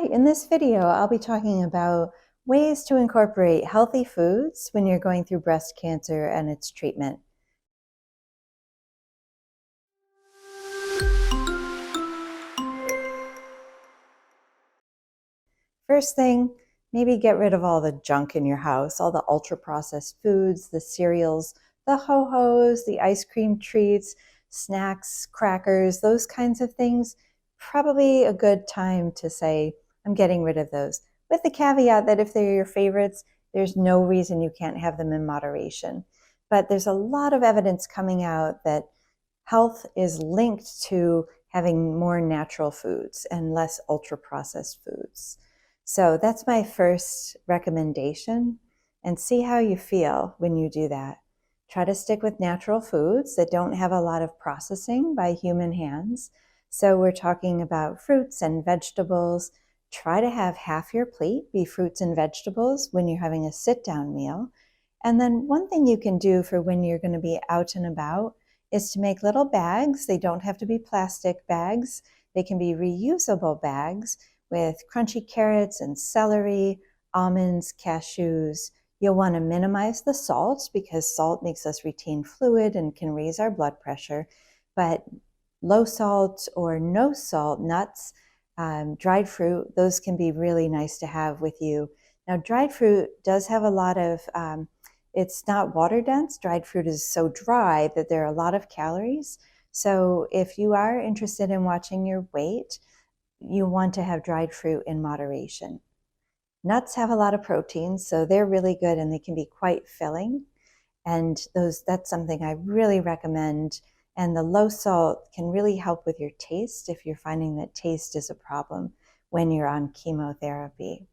Hi, in this video, I'll be talking about ways to incorporate healthy foods when you're going through breast cancer and its treatment. First thing, maybe get rid of all the junk in your house, all the ultra-processed foods, the cereals, the ho-hos, the ice cream treats, snacks, crackers, those kinds of things. Probably a good time to say, I'm getting rid of those. With the caveat that if they're your favorites, there's no reason you can't have them in moderation. But there's a lot of evidence coming out that health is linked to having more natural foods and less ultra-processed foods. So that's my first recommendation, and see how you feel when you do that. Try to stick with natural foods that don't have a lot of processing by human hands. So we're talking about fruits and vegetables. Try to have half your plate be fruits and vegetables when you're having a sit-down meal. And then one thing you can do for when you're going to be out and about is to make little bags. They don't have to be plastic bags. They can be reusable bags with crunchy carrots and celery, almonds, cashews. You'll want to minimize the salt because salt makes us retain fluid and can raise our blood pressure. But low salt or no salt nuts, dried fruit, those can be really nice to have with you. Now, dried fruit does have a lot of, it's not water dense. Dried fruit is so dry that there are a lot of calories. So if you are interested in watching your weight, you want to have dried fruit in moderation. Nuts have a lot of protein, so they're really good and they can be quite filling. And that's something I really recommend. And the low salt can really help with your taste if you're finding that taste is a problem when you're on chemotherapy.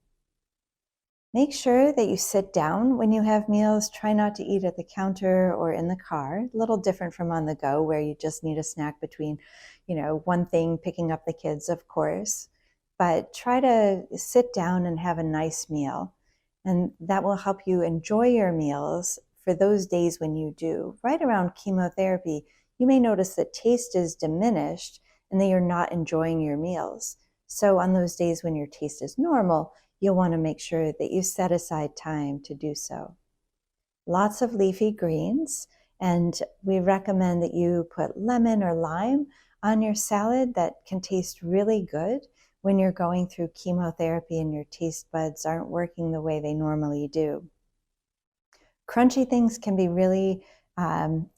Make sure that you sit down when you have meals. Try not to eat at the counter or in the car. A little different from on the go where you just need a snack between, one thing, picking up the kids, of course. But try to sit down and have a nice meal. And that will help you enjoy your meals for those days when you do. Right around chemotherapy, you may notice that taste is diminished and that you're not enjoying your meals. So on those days when your taste is normal, you'll want to make sure that you set aside time to do so. Lots of leafy greens, and we recommend that you put lemon or lime on your salad. That can taste really good when you're going through chemotherapy and your taste buds aren't working the way they normally do. Crunchy things can be really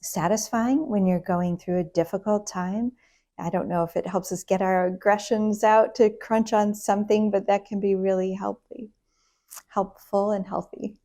satisfying when you're going through a difficult time. I don't know if it helps us get our aggressions out to crunch on something, but that can be really helpful and healthy.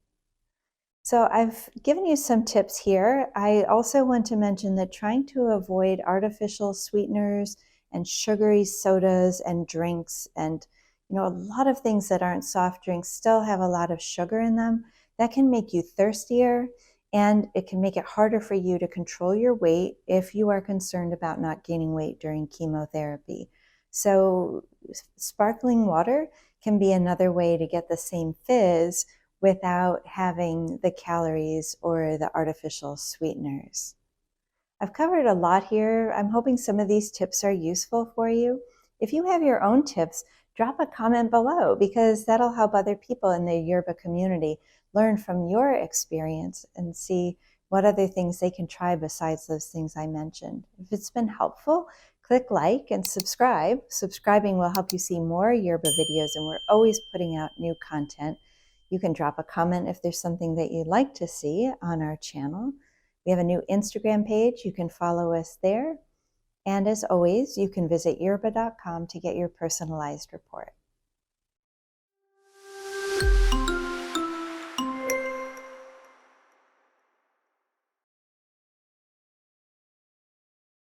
So I've given you some tips here. I also want to mention that trying to avoid artificial sweeteners and sugary sodas and drinks and a lot of things that aren't soft drinks still have a lot of sugar in them. That can make you thirstier, and it can make it harder for you to control your weight if you are concerned about not gaining weight during chemotherapy. So sparkling water can be another way to get the same fizz without having the calories or the artificial sweeteners. I've covered a lot here. I'm hoping some of these tips are useful for you. If you have your own tips, drop a comment below because that'll help other people in the Yerbba community learn from your experience and see what other things they can try besides those things I mentioned. If it's been helpful, click like and subscribe. Subscribing will help you see more Yerbba videos, and we're always putting out new content. You can drop a comment if there's something that you'd like to see on our channel. We have a new Instagram page. You can follow us there. And as always, you can visit yerbba.com to get your personalized report.